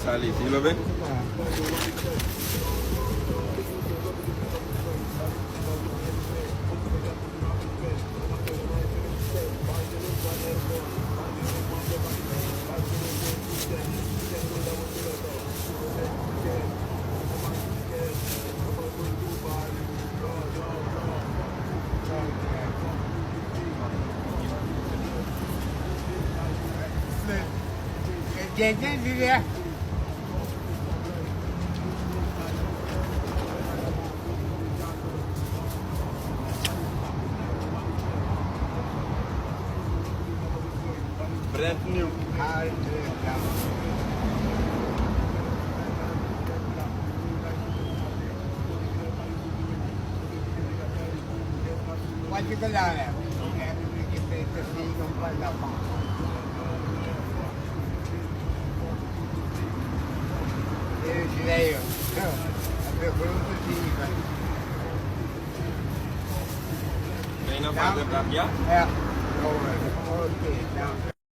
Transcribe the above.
40 এইভাবে Gece diye. brand new Quanti collane? Che pensa sì, non parla male. Ce l'ho io. Avevo voluto dire. may na father ya Ja. Oh, okay.